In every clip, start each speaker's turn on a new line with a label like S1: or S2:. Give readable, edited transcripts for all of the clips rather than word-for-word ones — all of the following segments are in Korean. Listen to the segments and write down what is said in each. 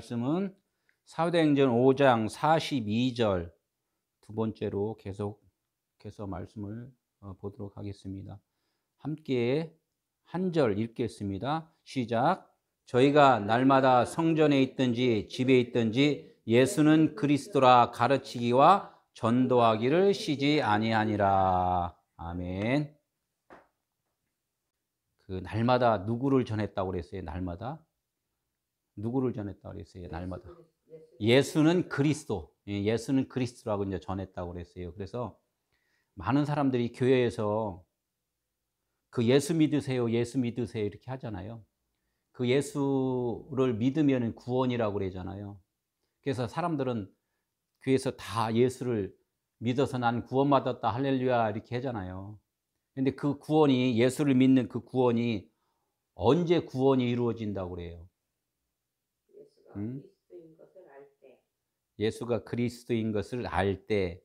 S1: 말씀은 사도행전 5장 42절 두 번째로 계속해서 말씀을 보도록 하겠습니다. 함께 한 절 읽겠습니다. 시작. 저희가 날마다 성전에 있든지 집에 있든지 예수는 그리스도라 가르치기와 전도하기를 쉬지 아니하니라. 아멘. 그 날마다 누구를 전했다고 그랬어요? 날마다 누구를 전했다고 그랬어요? 날마다 예수는 그리스도, 예수는 그리스도라고 이제 전했다고 그랬어요. 그래서 많은 사람들이 교회에서 그 예수 믿으세요, 예수 믿으세요 이렇게 하잖아요. 그 예수를 믿으면 구원이라고 그러잖아요. 그래서 사람들은 교회에서 다 예수를 믿어서 난 구원받았다 할렐루야 이렇게 하잖아요. 근데 그 구원이, 예수를 믿는 그 구원이 언제 구원이 이루어진다고 그래요? 예수가 그리스도인 것을 알 때,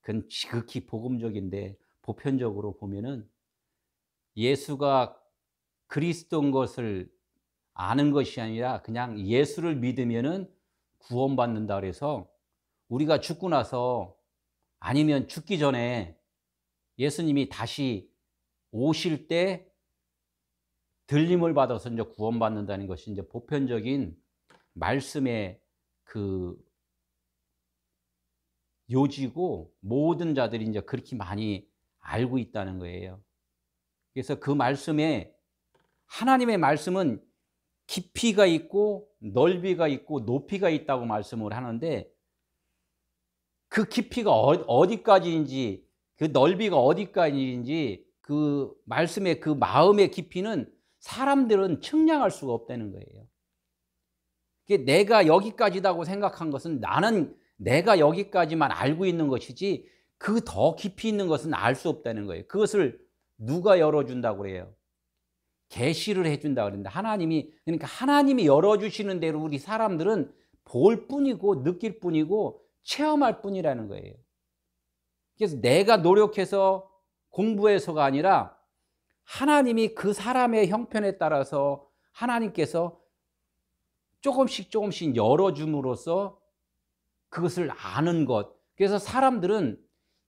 S1: 그건 지극히 복음적인데 보편적으로 보면은 예수가 그리스도인 것을 아는 것이 아니라 그냥 예수를 믿으면은 구원받는다 그래서 우리가 죽고 나서 아니면 죽기 전에 예수님이 다시 오실 때 들림을 받아서 이제 구원받는다는 것이 이제 보편적인 말씀의 그 요지고 모든 자들이 이제 그렇게 많이 알고 있다는 거예요. 그래서 그 말씀에 하나님의 말씀은 깊이가 있고 넓이가 있고 높이가 있다고 말씀을 하는데 그 깊이가 어디까지인지 그 넓이가 어디까지인지 그 말씀의 그 마음의 깊이는 사람들은 측량할 수가 없다는 거예요. 내가 여기까지다고 생각한 것은 나는 내가 여기까지만 알고 있는 것이지 그 더 깊이 있는 것은 알 수 없다는 거예요. 그것을 누가 열어준다고 그래요? 계시를 해준다고 그러는데 하나님이, 그러니까 하나님이 열어주시는 대로 우리 사람들은 볼 뿐이고 느낄 뿐이고 체험할 뿐이라는 거예요. 그래서 내가 노력해서 공부해서가 아니라 하나님이 그 사람의 형편에 따라서 하나님께서 조금씩 열어줌으로써 그것을 아는 것. 그래서 사람들은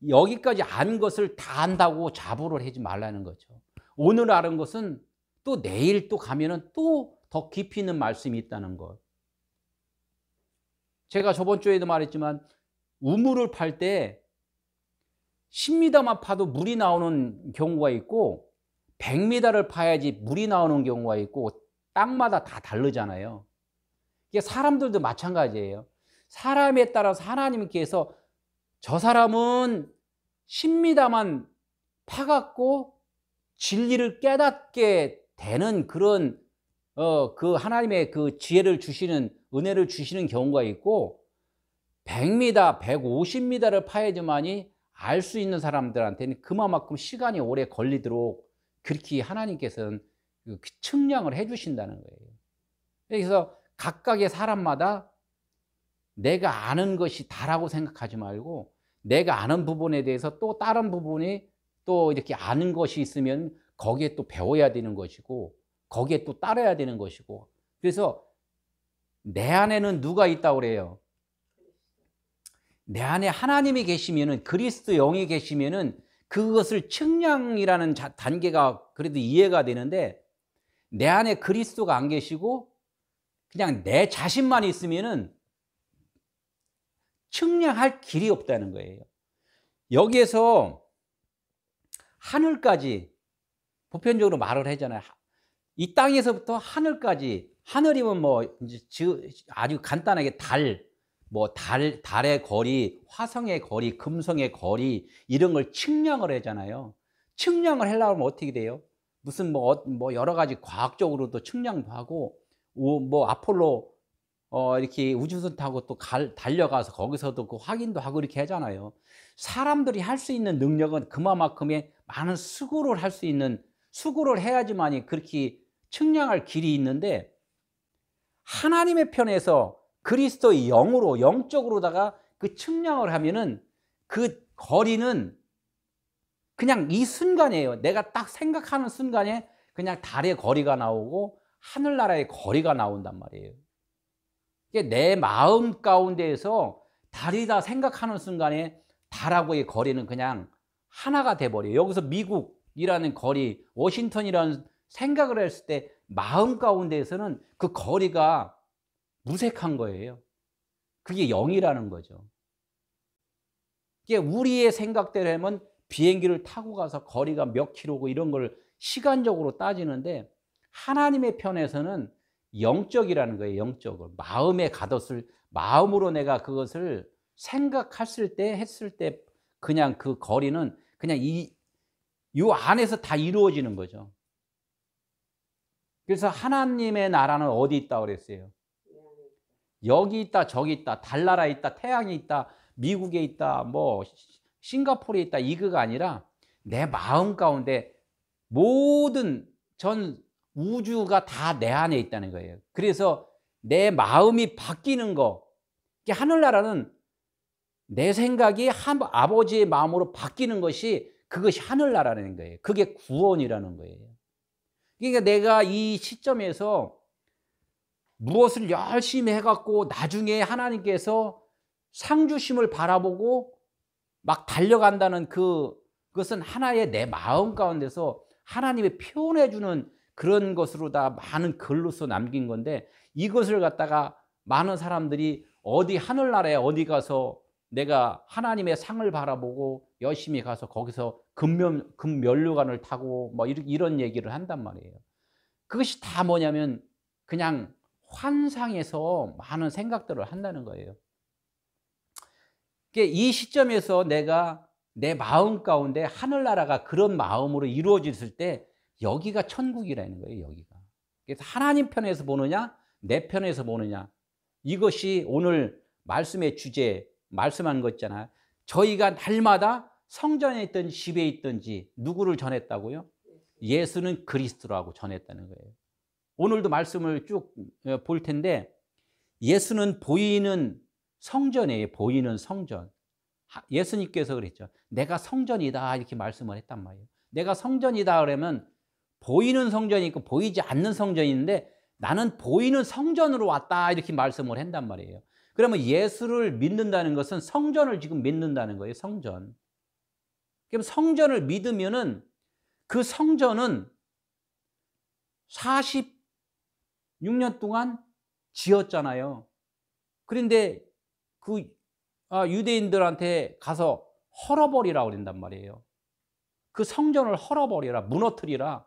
S1: 여기까지 아는 것을 다 안다고 자부를 하지 말라는 거죠. 오늘 아는 것은 또 내일 또 가면은 또 더 깊이 있는 말씀이 있다는 것. 제가 저번 주에도 말했지만 우물을 팔 때 10m만 파도 물이 나오는 경우가 있고 100m를 파야지 물이 나오는 경우가 있고 땅마다 다 다르잖아요. 이게 사람들도 마찬가지예요. 사람에 따라서 하나님께서 저 사람은 10m만 파갖고 진리를 깨닫게 되는 그런 그 하나님의 그 지혜를 주시는, 은혜를 주시는 경우가 있고 100m, 150m를 파야지만이 알 수 있는 사람들한테는 그만큼 시간이 오래 걸리도록 그렇게 하나님께서는 측량을 해 주신다는 거예요. 그래서 각각의 사람마다 내가 아는 것이 다라고 생각하지 말고 내가 아는 부분에 대해서 또 다른 부분이 또 이렇게 아는 것이 있으면 거기에 또 배워야 되는 것이고 거기에 또 따라야 되는 것이고, 그래서 내 안에는 누가 있다고 그래요? 내 안에 하나님이 계시면은, 그리스도 영이 계시면은 그것을 측량이라는 단계가 그래도 이해가 되는데 내 안에 그리스도가 안 계시고 그냥 내 자신만 있으면은 측량할 길이 없다는 거예요. 여기에서 하늘까지 보편적으로 말을 하잖아요. 이 땅에서부터 하늘까지, 하늘이면 뭐 이제 아주 간단하게 달의 거리, 화성의 거리, 금성의 거리 이런 걸 측량을 하잖아요. 측량을 하려면 어떻게 돼요? 무슨 뭐 여러 가지 과학적으로도 측량도 하고 뭐 아폴로 이렇게 우주선 타고 또 달려가서 거기서도 그 확인도 하고 이렇게 하잖아요. 사람들이 할 수 있는 능력은 그만큼의 많은 수고를 할 수 있는, 수고를 해야지만이 그렇게 측량할 길이 있는데 하나님의 편에서 그리스도의 영으로, 영적으로다가 그 측량을 하면은 그 거리는 그냥 이 순간이에요. 내가 딱 생각하는 순간에 그냥 달의 거리가 나오고 하늘나라의 거리가 나온단 말이에요. 내 마음 가운데에서 달이다 생각하는 순간에 달하고의 거리는 그냥 하나가 돼버려요. 여기서 미국이라는 거리, 워싱턴이라는 생각을 했을 때 마음 가운데에서는 그 거리가 무색한 거예요. 그게 0이라는 거죠. 이게 우리의 생각대로 하면 비행기를 타고 가서 거리가 몇 킬로고 이런 걸 시간적으로 따지는데 하나님의 편에서는 영적이라는 거예요. 영적으로. 마음에 가뒀을, 마음으로 내가 그것을 생각했을 때, 했을 때 그냥 그 거리는 그냥 요 안에서 다 이루어지는 거죠. 그래서 하나님의 나라는 어디 있다고 그랬어요? 여기 있다, 저기 있다, 달나라에 있다, 태양에 있다, 미국에 있다, 뭐 싱가포르에 있다, 이거가 아니라 내 마음 가운데 모든 전 우주가 다 내 안에 있다는 거예요. 그래서 내 마음이 바뀌는 거, 하늘나라는 내 생각이 아버지의 마음으로 바뀌는 것이 그것이 하늘나라는 거예요. 그게 구원이라는 거예요. 그러니까 내가 이 시점에서 무엇을 열심히 해갖고 나중에 하나님께서 상 주심을 바라보고 막 달려간다는 그것은 하나의 내 마음 가운데서 하나님이 표현해주는 그런 것으로 다 많은 글로서 남긴 건데 이것을 갖다가 많은 사람들이 어디 하늘나라에 어디 가서 내가 하나님의 상을 바라보고 열심히 가서 거기서 금면류관을 타고 뭐 이런 얘기를 한단 말이에요. 그것이 다 뭐냐면 그냥 환상에서 많은 생각들을 한다는 거예요. 이 시점에서 내가 내 마음 가운데 하늘나라가 그런 마음으로 이루어졌을 때 여기가 천국이라는 거예요. 여기가. 그래서 하나님 편에서 보느냐 내 편에서 보느냐, 이것이 오늘 말씀의 주제 말씀한 거 있잖아요. 저희가 날마다 성전에 있든지 집에 있든지 누구를 전했다고요? 예수는 그리스도라고 전했다는 거예요. 오늘도 말씀을 쭉 볼 텐데 예수는 보이는 성전이에요. 보이는 성전. 예수님께서 그랬죠. 내가 성전이다 이렇게 말씀을 했단 말이에요. 내가 성전이다 그러면 보이는 성전이 있고 보이지 않는 성전이 있는데 나는 보이는 성전으로 왔다 이렇게 말씀을 한단 말이에요. 그러면 예수를 믿는다는 것은 성전을 지금 믿는다는 거예요. 성전. 그럼 성전을 믿으면은 그 성전은 46년 동안 지었잖아요. 그런데 그 유대인들한테 가서 헐어버리라고 그런단 말이에요. 그 성전을 헐어버리라, 무너뜨리라.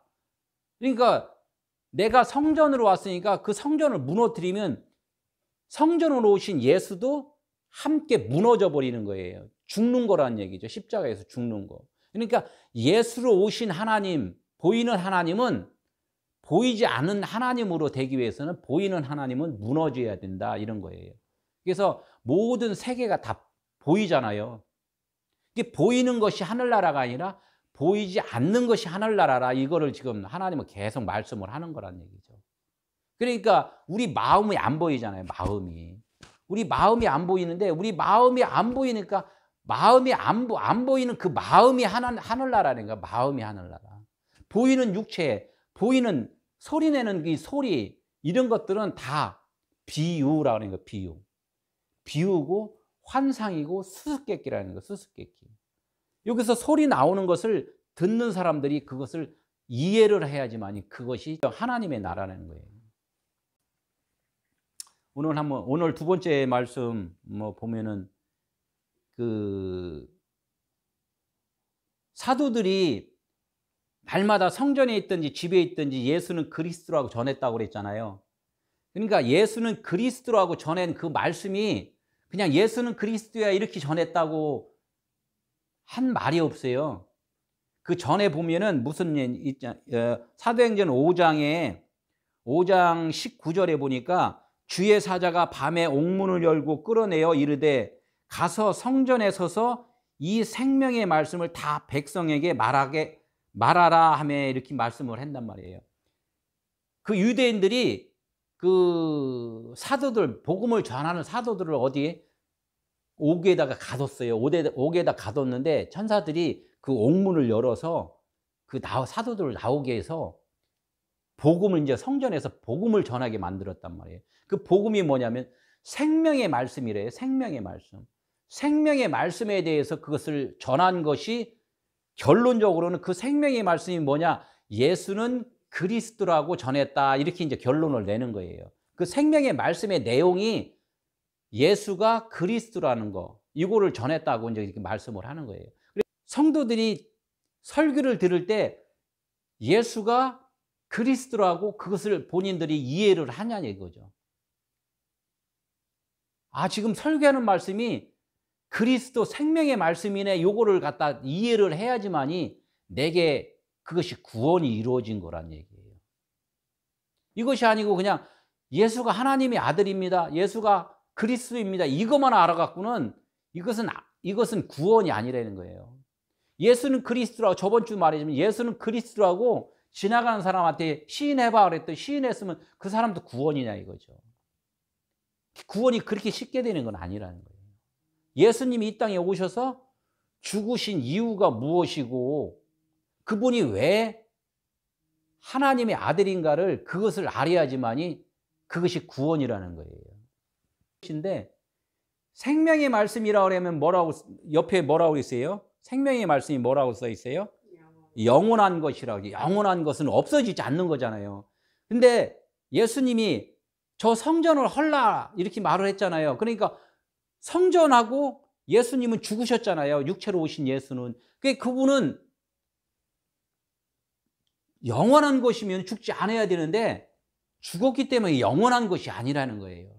S1: 그러니까 내가 성전으로 왔으니까 그 성전을 무너뜨리면 성전으로 오신 예수도 함께 무너져 버리는 거예요. 죽는 거라는 얘기죠. 십자가에서 죽는 거. 그러니까 예수로 오신 하나님, 보이는 하나님은 보이지 않는 하나님으로 되기 위해서는 보이는 하나님은 무너져야 된다 이런 거예요. 그래서 모든 세계가 다 보이잖아요. 이게 보이는 것이 하늘나라가 아니라 보이지 않는 것이 하늘나라라, 이거를 지금 하나님은 계속 말씀을 하는 거란 얘기죠. 그러니까 우리 마음이 안 보이잖아요. 마음이. 우리 마음이 안 보이는데 우리 마음이 안 보이니까 마음이 안 보이는 그 마음이 하늘나라는 거야. 마음이 하늘나라. 보이는 육체, 보이는 소리 내는 이 소리, 이런 것들은 다 비유라고 하는 거예요. 비유. 비유고 환상이고 수수께끼라는 거예요. 수수께끼. 여기서 소리 나오는 것을 듣는 사람들이 그것을 이해를 해야지만 그것이 하나님의 나라라는 거예요. 오늘 두 번째 말씀 보면은 그 사도들이 날마다 성전에 있든지 집에 있든지 예수는 그리스도라고 전했다고 그랬잖아요. 그러니까 예수는 그리스도라고 전한 그 말씀이 그냥 예수는 그리스도야 이렇게 전했다고 한 말이 없어요. 그 전에 보면은 무슨 사도행전 5장 19절에 보니까 주의 사자가 밤에 옥문을 열고 끌어내어 이르되 가서 성전에 서서 이 생명의 말씀을 다 백성에게 말하라 하며 이렇게 말씀을 한단 말이에요. 그 유대인들이 그 사도들, 복음을 전하는 사도들을 어디에 옥에다가 가뒀어요. 옥에다 가뒀는데 천사들이 그 옥문을 열어서 그 사도들을 나오게 해서 복음을 이제 성전에서 복음을 전하게 만들었단 말이에요. 그 복음이 뭐냐면 생명의 말씀이래요. 생명의 말씀. 생명의 말씀에 대해서 그것을 전한 것이 결론적으로는 그 생명의 말씀이 뭐냐? 예수는 그리스도라고 전했다. 이렇게 이제 결론을 내는 거예요. 그 생명의 말씀의 내용이 예수가 그리스도라는 거, 이거를 전했다고 이제 이렇게 말씀을 하는 거예요. 성도들이 설교를 들을 때 예수가 그리스도라고 그것을 본인들이 이해를 하냐는 이거죠. 아, 지금 설교하는 말씀이 그리스도 생명의 말씀이네. 요거를 갖다 이해를 해야지만이 내게 그것이 구원이 이루어진 거란 얘기예요. 이것이 아니고 그냥 예수가 하나님의 아들입니다. 예수가 그리스도입니다. 이것만 알아갖고는 이것은 구원이 아니라는 거예요. 예수는 그리스도라고 저번 주 말했지만 예수는 그리스도라고 지나가는 사람한테 시인해봐 그랬더니 시인했으면 그 사람도 구원이냐 이거죠. 구원이 그렇게 쉽게 되는 건 아니라는 거예요. 예수님이 이 땅에 오셔서 죽으신 이유가 무엇이고 그분이 왜 하나님의 아들인가를 그것을 알아야지만이 그것이 구원이라는 거예요. 근데 생명의 말씀이라고 하면 뭐라고 옆에 뭐라고 있어요? 생명의 말씀이 뭐라고 써 있어요? 영원한 것이라고. 영원한 것은 없어지지 않는 거잖아요. 근데 예수님이 저 성전을 헐라 이렇게 말을 했잖아요. 그러니까 성전하고 예수님은 죽으셨잖아요. 육체로 오신 예수는. 그분은 영원한 것이면 죽지 않아야 되는데 죽었기 때문에 영원한 것이 아니라는 거예요.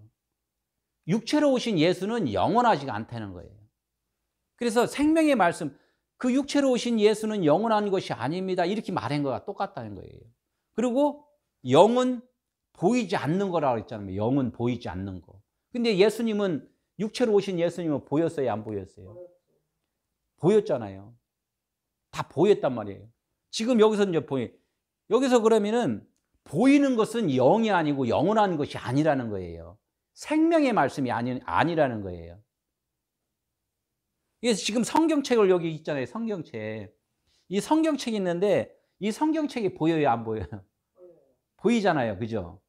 S1: 육체로 오신 예수는 영원하지가 않다는 거예요. 그래서 생명의 말씀, 그 육체로 오신 예수는 영원한 것이 아닙니다. 이렇게 말한 거가 똑같다는 거예요. 그리고 영은 보이지 않는 거라고 했잖아요. 영은 보이지 않는 거. 근데 예수님은 육체로 오신 예수님은 보였어요? 안 보였어요? 보였잖아요. 다 보였단 말이에요. 지금 여기서 이제 여기서 그러면은 보이는 것은 영이 아니고 영원한 것이 아니라는 거예요. 생명의 말씀이 아니라는 거예요. 그래서 지금 성경책을 여기 있잖아요. 성경책. 이 성경책이 있는데 이 성경책이 보여요? 안 보여요? 보이잖아요. 그죠?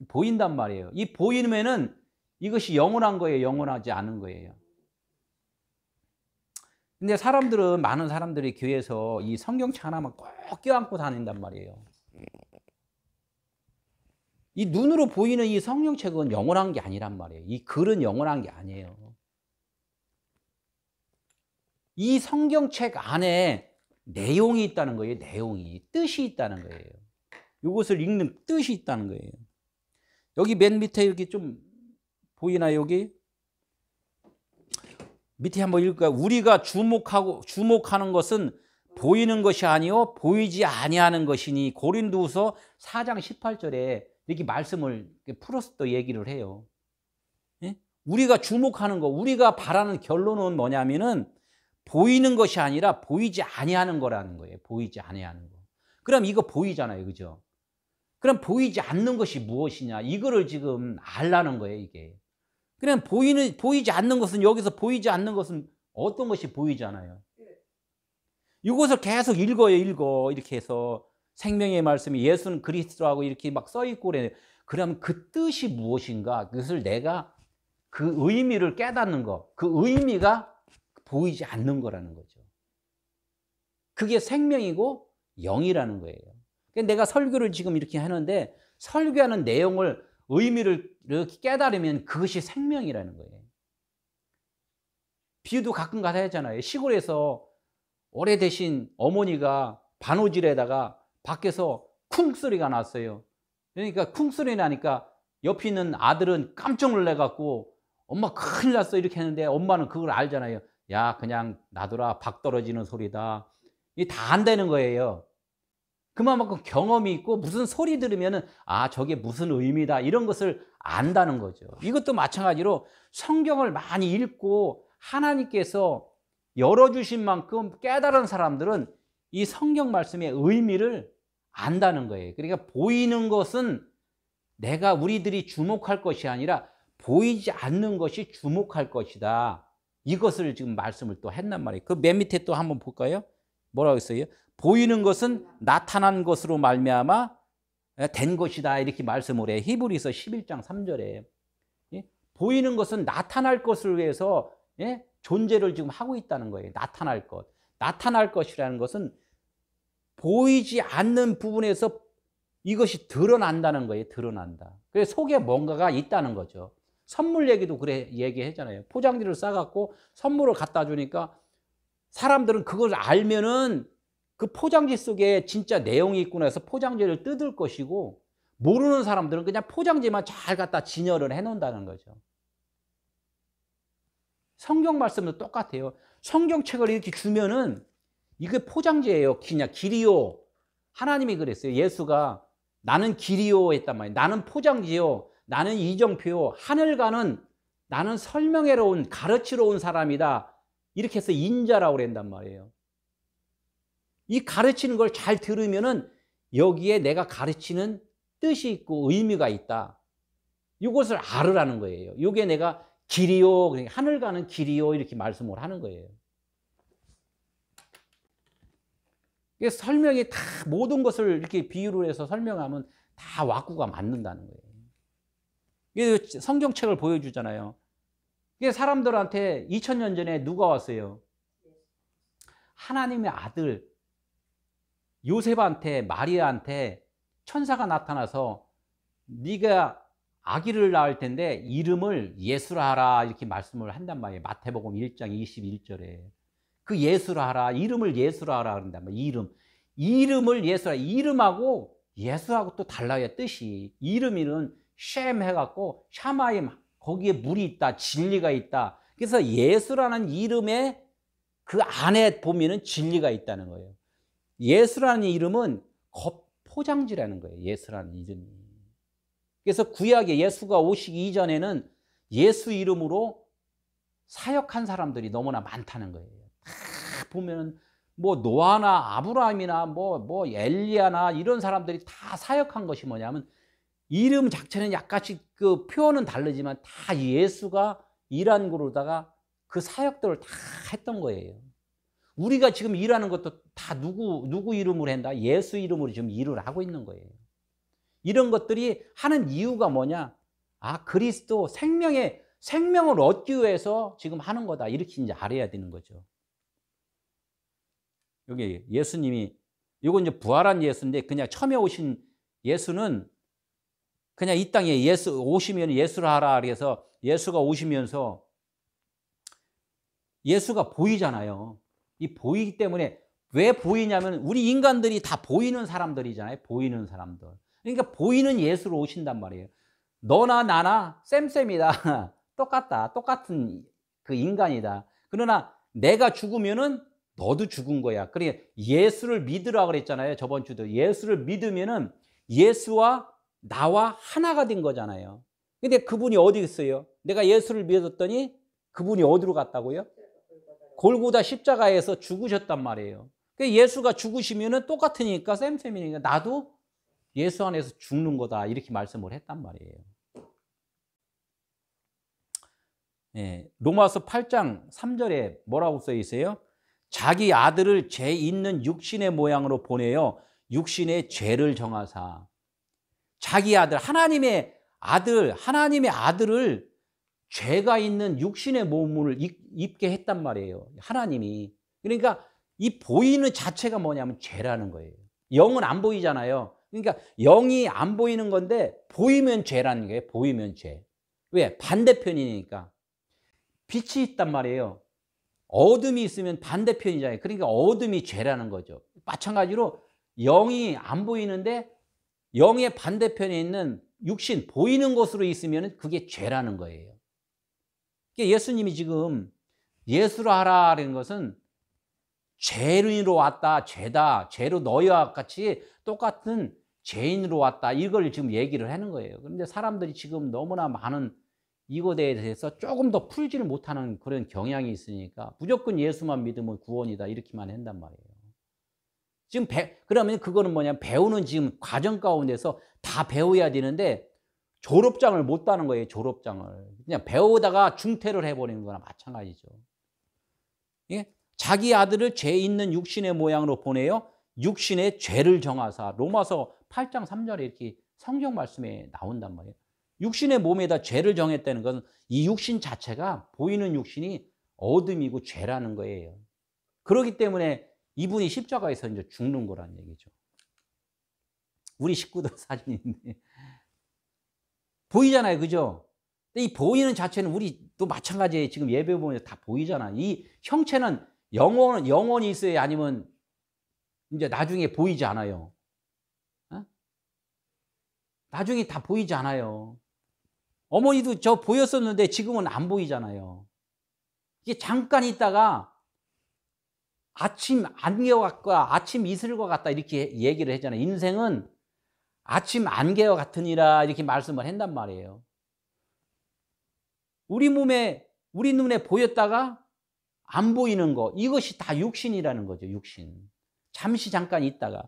S1: 보인단 말이에요. 이 보이면은 이것이 영원한 거예요? 영원하지 않은 거예요? 근데 많은 사람들이 교회에서 이 성경책 하나만 꼭 껴안고 다닌단 말이에요. 이 눈으로 보이는 이 성경책은 영원한 게 아니란 말이에요. 이 글은 영원한 게 아니에요. 이 성경책 안에 내용이 있다는 거예요. 내용이. 뜻이 있다는 거예요. 이것을 읽는 뜻이 있다는 거예요. 여기 맨 밑에 이렇게 좀 보이나요? 여기? 밑에 한번 읽을까요? 우리가 주목하는 것은 보이는 것이 아니요 보이지 아니하는 것이니. 고린도후서 4장 18절에 이렇게 말씀을 풀어서 또 얘기를 해요. 예? 우리가 주목하는 거, 우리가 바라는 결론은 뭐냐면은 보이는 것이 아니라 보이지 아니하는 거라는 거예요. 보이지 아니하는 거. 그럼 이거 보이잖아요. 그죠? 그럼 보이지 않는 것이 무엇이냐? 이거를 지금 알라는 거예요, 이게. 그럼 보이지 않는 것은, 여기서 보이지 않는 것은 어떤 것이 보이잖아요. 이것을 계속 읽어. 이렇게 해서 생명의 말씀이 예수는 그리스도라고 이렇게 막 써 있고 그래. 그럼 그 뜻이 무엇인가? 그것을 내가 그 의미를 깨닫는 거. 그 의미가 보이지 않는 거라는 거죠. 그게 생명이고 영이라는 거예요. 내가 설교를 지금 이렇게 하는데 설교하는 내용을 의미를 이렇게 깨달으면 그것이 생명이라는 거예요. 비유도 가끔 가다 했잖아요. 시골에서 오래되신 어머니가 바느질에다가 밖에서 쿵 소리가 났어요. 그러니까 쿵 소리 나니까 옆에 있는 아들은 깜짝 놀래갖고 엄마 큰일 났어 이렇게 했는데 엄마는 그걸 알잖아요. 야, 그냥 놔둬라. 박 떨어지는 소리다. 이게 다 안다는 거예요. 그만큼 경험이 있고 무슨 소리 들으면은 아, 저게 무슨 의미다. 이런 것을 안다는 거죠. 이것도 마찬가지로 성경을 많이 읽고 하나님께서 열어주신 만큼 깨달은 사람들은 이 성경 말씀의 의미를 안다는 거예요. 그러니까 보이는 것은 우리들이 주목할 것이 아니라 보이지 않는 것이 주목할 것이다. 이것을 지금 말씀을 또 했단 말이에요. 그 맨 밑에 또 한번 볼까요? 뭐라고 했어요? 보이는 것은 나타난 것으로 말미암아 된 것이다. 이렇게 말씀을 해요. 히브리서 11장 3절에. 보이는 것은 나타날 것을 위해서 예? 존재를 지금 하고 있다는 거예요. 나타날 것. 나타날 것이라는 것은 보이지 않는 부분에서 이것이 드러난다는 거예요. 드러난다. 그래서 속에 뭔가가 있다는 거죠. 선물 얘기도 그래 얘기하잖아요. 포장지를 싸갖고 선물을 갖다 주니까 사람들은 그걸 알면은 그 포장지 속에 진짜 내용이 있구나 해서 포장지를 뜯을 것이고, 모르는 사람들은 그냥 포장지만 잘 갖다 진열을 해 놓는다는 거죠. 성경 말씀도 똑같아요. 성경책을 이렇게 주면은 이게 포장지예요. 그냥 길이요. 하나님이 그랬어요. 예수가 나는 길이요 했단 말이에요. 나는 포장지요. 나는 이정표요. 하늘 가는 나는 설명회로 온, 가르치러 온 사람이다. 이렇게 해서 인자라고 그랬단 말이에요. 이 가르치는 걸 잘 들으면은 여기에 내가 가르치는 뜻이 있고 의미가 있다. 이것을 알으라는 거예요. 이게 내가 길이요, 그러니까 하늘 가는 길이요 이렇게 말씀을 하는 거예요. 그래서 설명이 다 모든 것을 이렇게 비유로 해서 설명하면 다 왁구가 맞는다는 거예요. 성경책을 보여주잖아요. 사람들한테 2000년 전에 누가 왔어요? 하나님의 아들 요셉한테, 마리아한테 천사가 나타나서 네가 아기를 낳을 텐데 이름을 예수라 하라 이렇게 말씀을 한단 말이에요. 마태복음 1장 21절에 그 예수라 하라, 이름을 예수라 하라 그런단 말이에요. 이름을 예수라. 이름하고 예수하고 또 달라요. 뜻이. 이름이는 쉔 해갖고 샤마임, 거기에 물이 있다, 진리가 있다. 그래서 예수라는 이름에 그 안에 보면은 진리가 있다는 거예요. 예수라는 이름은 포장지라는 거예요. 예수라는 이름이. 그래서 구약에 예수가 오시기 이전에는 예수 이름으로 사역한 사람들이 너무나 많다는 거예요. 다 보면 뭐 노아나 아브라함이나 뭐 엘리야나 이런 사람들이 다 사역한 것이 뭐냐면 이름 자체는 약간씩 그 표현은 다르지만 다 예수가 일한 거로다가 그 사역들을 다 했던 거예요. 우리가 지금 일하는 것도 다 누구 이름으로 한다? 예수 이름으로 지금 일을 하고 있는 거예요. 이런 것들이 하는 이유가 뭐냐? 아, 그리스도 생명을 얻기 위해서 지금 하는 거다. 이렇게 이제 알아야 되는 거죠. 여기 예수님이, 이건 이제 부활한 예수인데 그냥 처음에 오신 예수는 그냥 이 땅에 예수 오시면 예수를 하라 그래서 예수가 오시면서 예수가 보이잖아요. 이 보이기 때문에 왜 보이냐면 우리 인간들이 다 보이는 사람들이잖아요. 보이는 사람들. 그러니까 보이는 예수로 오신단 말이에요. 너나 나나 쌤쌤이다. 똑같다. 똑같은 그 인간이다. 그러나 내가 죽으면은 너도 죽은 거야. 그러니까 예수를 믿으라 그랬잖아요. 저번 주도. 예수를 믿으면은 예수와 나와 하나가 된 거잖아요. 근데 그분이 어디 있어요? 내가 예수를 믿었더니 그분이 어디로 갔다고요? 골고다 십자가에서 죽으셨단 말이에요. 그러니까 예수가 죽으시면은 똑같으니까 쌤쌤이니까 나도 예수 안에서 죽는 거다. 이렇게 말씀을 했단 말이에요. 예, 로마서 8장 3절에 뭐라고 써 있어요? 자기 아들을 죄 있는 육신의 모양으로 보내어 육신의 죄를 정하사. 자기 아들, 하나님의 아들을 죄가 있는 육신의 몸을 입게 했단 말이에요. 하나님이. 그러니까 이 보이는 자체가 뭐냐면 죄라는 거예요. 영은 안 보이잖아요. 그러니까 영이 안 보이는 건데 보이면 죄라는 거예요. 보이면 죄. 왜? 반대편이니까. 빛이 있단 말이에요. 어둠이 있으면 반대편이잖아요. 그러니까 어둠이 죄라는 거죠. 마찬가지로 영이 안 보이는데 영의 반대편에 있는 육신, 보이는 것으로 있으면 그게 죄라는 거예요. 예수님이 지금 예수라 하라는 것은 죄인으로 왔다, 죄다, 죄로 너희와 같이 똑같은 죄인으로 왔다, 이걸 지금 얘기를 하는 거예요. 그런데 사람들이 지금 너무나 많은 이것에 대해서 조금 더 풀지를 못하는 그런 경향이 있으니까 무조건 예수만 믿으면 구원이다 이렇게만 한단 말이에요. 지금 그러면 그거는 뭐냐면 배우는 지금 과정 가운데서 다 배워야 되는데 졸업장을 못 따는 거예요. 졸업장을 그냥 배우다가 중퇴를 해버리는 거나 마찬가지죠. 예? 자기 아들을 죄 있는 육신의 모양으로 보내요 육신의 죄를 정하사. 로마서 8장 3절에 이렇게 성경 말씀에 나온단 말이에요. 육신의 몸에다 죄를 정했다는 것은 이 육신 자체가, 보이는 육신이 어둠이고 죄라는 거예요. 그렇기 때문에 이분이 십자가에서 이제 죽는 거란 얘기죠. 우리 식구들 사진인데 보이잖아요, 그죠? 근데 이 보이는 자체는 우리 또 마찬가지예요. 지금 예배 보면 다 보이잖아. 이 형체는 영원히 있어야, 아니면 이제 나중에 보이지 않아요. 어? 나중에 다 보이지 않아요. 어머니도 저 보였었는데 지금은 안 보이잖아요. 이게 잠깐 있다가 아침 안개와 아침 이슬과 같다 이렇게 얘기를 했잖아요. 인생은 아침 안개와 같으니라 이렇게 말씀을 한단 말이에요. 우리 눈에 보였다가 안 보이는 거, 이것이 다 육신이라는 거죠. 육신. 잠시 잠깐 있다가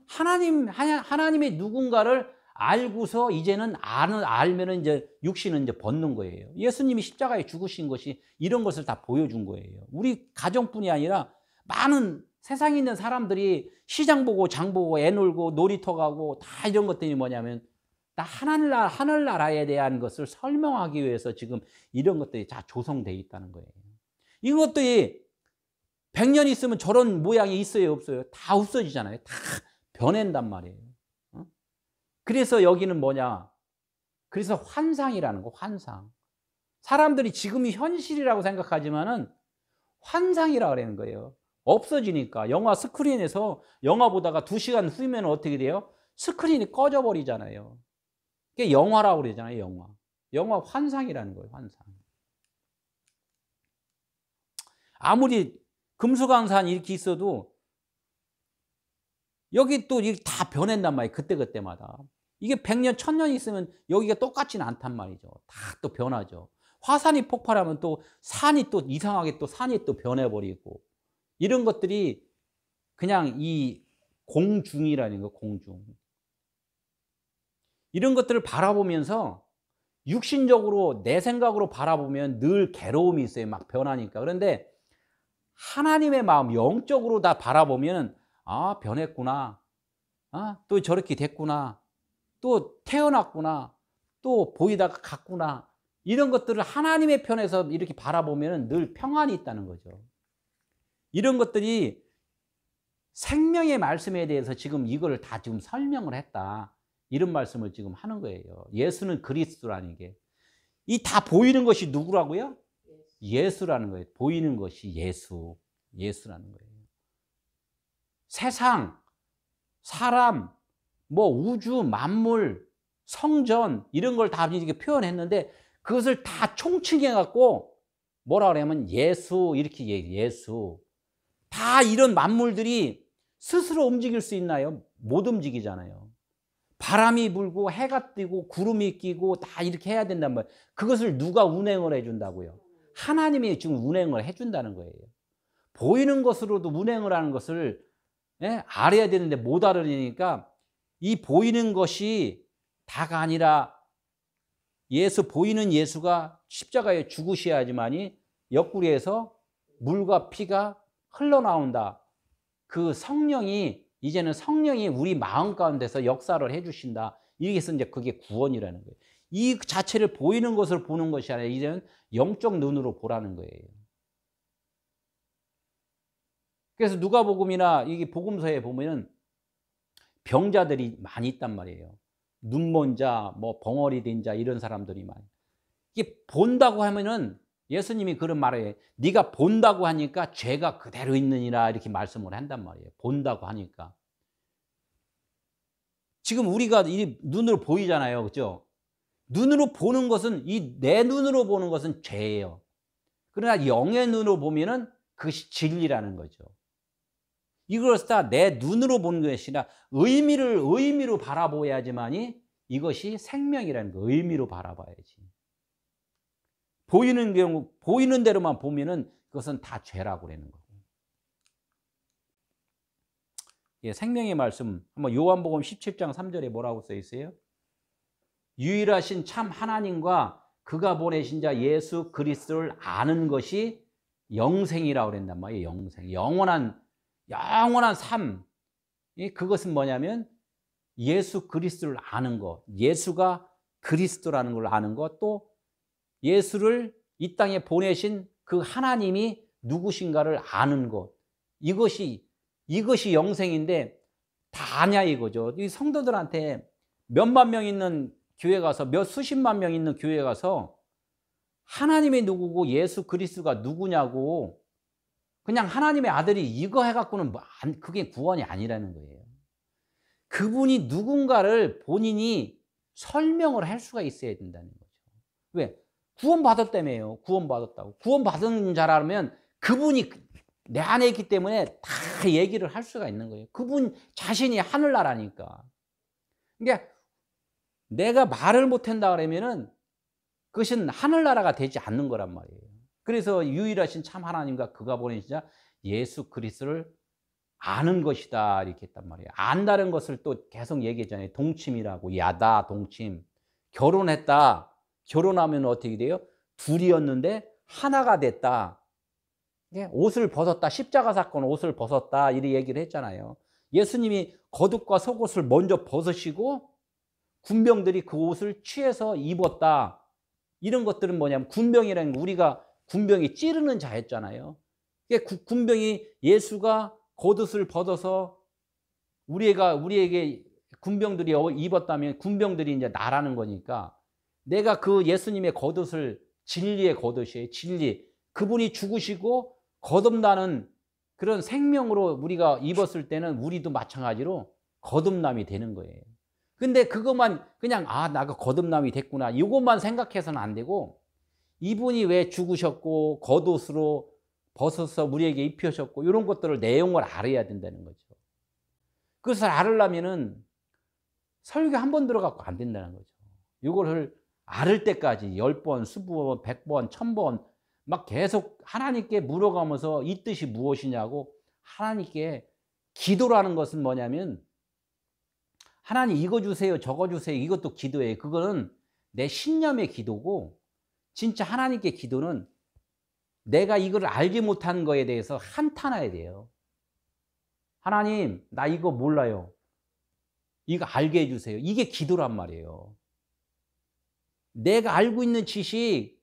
S1: 하나님의 누군가를 알고서 이제는 알면은 이제 육신은 이제 벗는 거예요. 예수님이 십자가에 죽으신 것이 이런 것을 다 보여준 거예요. 우리 가정뿐이 아니라 많은 세상에 있는 사람들이 시장 보고 장 보고 애 놀고 놀이터 가고 다 이런 것들이 뭐냐면 다 하늘나라에 대한 것을 설명하기 위해서 지금 이런 것들이 다 조성되어 있다는 거예요. 이것들이 100년 있으면 저런 모양이 있어요, 없어요? 다 없어지잖아요. 다 변한단 말이에요. 그래서 여기는 뭐냐? 그래서 환상이라는 거, 환상. 사람들이 지금이 현실이라고 생각하지만은 환상이라고 그러는 거예요. 없어지니까. 영화 스크린에서 영화 보다가 2시간 후면 어떻게 돼요? 스크린이 꺼져버리잖아요. 그게 영화라고 그러잖아요, 영화. 영화 환상이라는 거예요, 환상. 아무리 금수강산 이렇게 있어도 여기 또 다 변한단 말이에요. 그때마다. 이게 100년, 1000년 있으면 여기가 똑같지는 않단 말이죠. 다 또 변하죠. 화산이 폭발하면 또 산이 또 이상하게 또 산이 또 변해버리고, 이런 것들이 그냥 이 공중이라는 거, 공중. 이런 것들을 바라보면서 육신적으로 내 생각으로 바라보면 늘 괴로움이 있어요. 막 변하니까. 그런데 하나님의 마음, 영적으로 다 바라보면 아, 변했구나. 아, 또 저렇게 됐구나. 또 태어났구나. 또 보이다가 갔구나. 이런 것들을 하나님의 편에서 이렇게 바라보면 늘 평안이 있다는 거죠. 이런 것들이 생명의 말씀에 대해서 지금 이걸 다 지금 설명을 했다. 이런 말씀을 지금 하는 거예요. 예수는 그리스도라는 게. 이 다 보이는 것이 누구라고요? 예수라는 거예요. 보이는 것이 예수라는 거예요. 세상, 사람, 뭐 우주, 만물, 성전 이런 걸 다 이렇게 표현했는데 그것을 다 총칭해 갖고 뭐라 그러냐면 예수, 이렇게 예수. 다 이런 만물들이 스스로 움직일 수 있나요? 못 움직이잖아요. 바람이 불고 해가 뜨고 구름이 끼고 다 이렇게 해야 된단 말이에요. 그것을 누가 운행을 해준다고요? 하나님이 지금 운행을 해준다는 거예요. 보이는 것으로도 운행을 하는 것을 알아야 되는데 못 알으니까 이 보이는 것이 다가 아니라 보이는 예수가 십자가에 죽으셔야지만이 옆구리에서 물과 피가 흘러나온다. 그 성령이, 이제는 성령이 우리 마음 가운데서 역사를 해주신다. 이게 해서 이제 그게 구원이라는 거예요. 이 자체를 보이는 것을 보는 것이 아니라 이제는 영적 눈으로 보라는 거예요. 그래서 누가복음이나 이게 복음서에 보면은 병자들이 많이 있단 말이에요. 눈먼 자, 뭐 벙어리 된 자 이런 사람들이 많이. 이게 본다고 하면은 예수님이 그런 말을 해요. 네가 본다고 하니까 죄가 그대로 있느니라 이렇게 말씀을 한단 말이에요. 본다고 하니까. 지금 우리가 이 눈으로 보이잖아요. 그렇죠? 눈으로 보는 것은 내 눈으로 보는 것은 죄예요. 그러나 영의 눈으로 보면은 그것이 진리라는 거죠. 이것을 다 내 눈으로 보는 것이 아니라 의미로 바라보아야지만이 이것이 생명이라는 거, 의미로 바라봐야지. 보이는 대로만 보면은 그것은 다 죄라고 그러는 거고. 예, 생명의 말씀, 한번 요한복음 17장 3절에 뭐라고 써 있어요? 유일하신 참 하나님과 그가 보내신 자 예수 그리스도를 아는 것이 영생이라고 그랬단 말이에요. 영생, 영원한 삶. 그것은 뭐냐면 예수 그리스도를 아는 것. 예수가 그리스도라는 걸 아는 것, 또 예수를 이 땅에 보내신 그 하나님이 누구신가를 아는 것, 이것이 영생인데 다 아냐 이거죠. 이 성도들한테 몇만 명 있는 교회 가서, 몇 수십만 명 있는 교회 가서 하나님이 누구고 예수 그리스도가 누구냐고 그냥 하나님의 아들이 이거 해갖고는 그게 구원이 아니라는 거예요. 그분이 누군가를 본인이 설명을 할 수가 있어야 된다는 거죠. 왜? 구원받았다며요. 구원받았다고. 구원받은 자라면 그분이 내 안에 있기 때문에 다 얘기를 할 수가 있는 거예요. 그분 자신이 하늘나라니까. 그러니까 내가 말을 못한다 그러면은 그것은 하늘나라가 되지 않는 거란 말이에요. 그래서 유일하신 참 하나님과 그가 보내시자 예수 그리스도를 아는 것이다 이렇게 했단 말이에요. 안다는 것을 또 계속 얘기했잖아요. 동침이라고. 야다 동침. 결혼했다. 결혼하면 어떻게 돼요? 둘이었는데 하나가 됐다. 옷을 벗었다. 십자가 사건 옷을 벗었다. 이렇게 얘기를 했잖아요. 예수님이 겉옷과 속옷을 먼저 벗으시고 군병들이 그 옷을 취해서 입었다. 이런 것들은 뭐냐면 군병이라는 거, 우리가 군병이 찌르는 자였잖아요. 군병이 예수가 겉옷을 벗어서 우리에게 군병들이 입었다면 군병들이 이제 나라는 거니까 내가 그 예수님의 겉옷을 진리의 겉옷이에요. 진리. 그분이 죽으시고 거듭나는 그런 생명으로 우리가 입었을 때는 우리도 마찬가지로 거듭남이 되는 거예요. 근데 그것만 그냥 나가 거듭남이 됐구나 이것만 생각해서는 안 되고 이분이 왜 죽으셨고 겉옷으로 벗어서 우리에게 입히셨고 이런 것들을 내용을 알아야 된다는 거죠. 그것을 알으려면은 설교 한 번 들어갖고 안 된다는 거죠. 이거를 알을 때까지 10번, 20번, 100번, 1000번 막 계속 하나님께 물어가면서 이 뜻이 무엇이냐고 하나님께 기도라는 것은 뭐냐면 하나님 이거 주세요 저거 주세요 이것도 기도예요. 그거는 내 신념의 기도고 진짜 하나님께 기도는 내가 이걸 알지 못한 거에 대해서 한탄해야 돼요. 하나님 나 이거 몰라요. 이거 알게 해주세요. 이게 기도란 말이에요. 내가 알고 있는 지식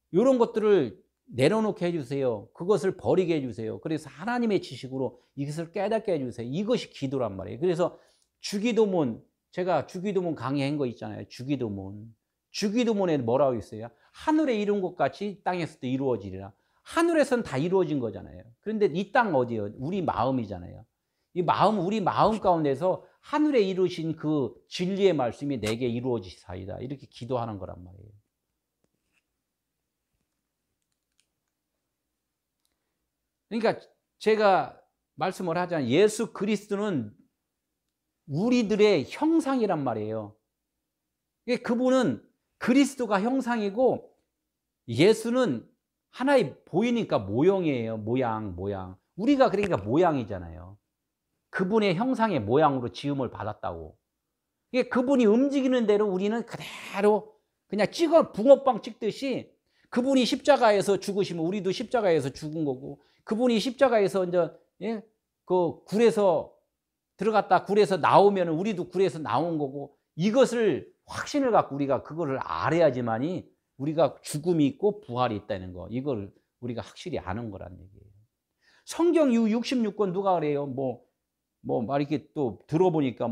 S1: 이런 것들을 내려놓게 해주세요. 그것을 버리게 해주세요. 그래서 하나님의 지식으로 이것을 깨닫게 해주세요. 이것이 기도란 말이에요. 그래서 주기도문, 제가 주기도문 강의한 거 있잖아요. 주기도문에 뭐라고 있어요? 하늘에 이룬 것 같이 땅에서도 이루어지리라. 하늘에서는 다 이루어진 거잖아요. 그런데 이 땅 어디예요? 우리 마음이잖아요. 우리 마음 가운데서 하늘에 이루신 그 진리의 말씀이 내게 이루어지사이다. 이렇게 기도하는 거란 말이에요. 그러니까 제가 말씀을 하자면 예수 그리스도는 우리들의 형상이란 말이에요. 그분은 그리스도가 형상이고 예수는 하나의 보이니까 모형이에요. 모양. 우리가 그러니까 모양이잖아요. 그분의 형상의 모양으로 지음을 받았다고. 그분이 움직이는 대로 우리는 그대로 그냥 붕어빵 찍듯이 그분이 십자가에서 죽으시면 우리도 십자가에서 죽은 거고 그분이 십자가에서 이제 그 굴에서 들어갔다 굴에서 나오면 우리도 굴에서 나온 거고 이것을 확신을 갖고 우리가 그거를 알아야지만이 우리가 죽음이 있고 부활이 있다는 거 이걸 우리가 확실히 아는 거란 얘기예요. 성경 66권 누가 그래요? 말 이렇게 또 들어보니까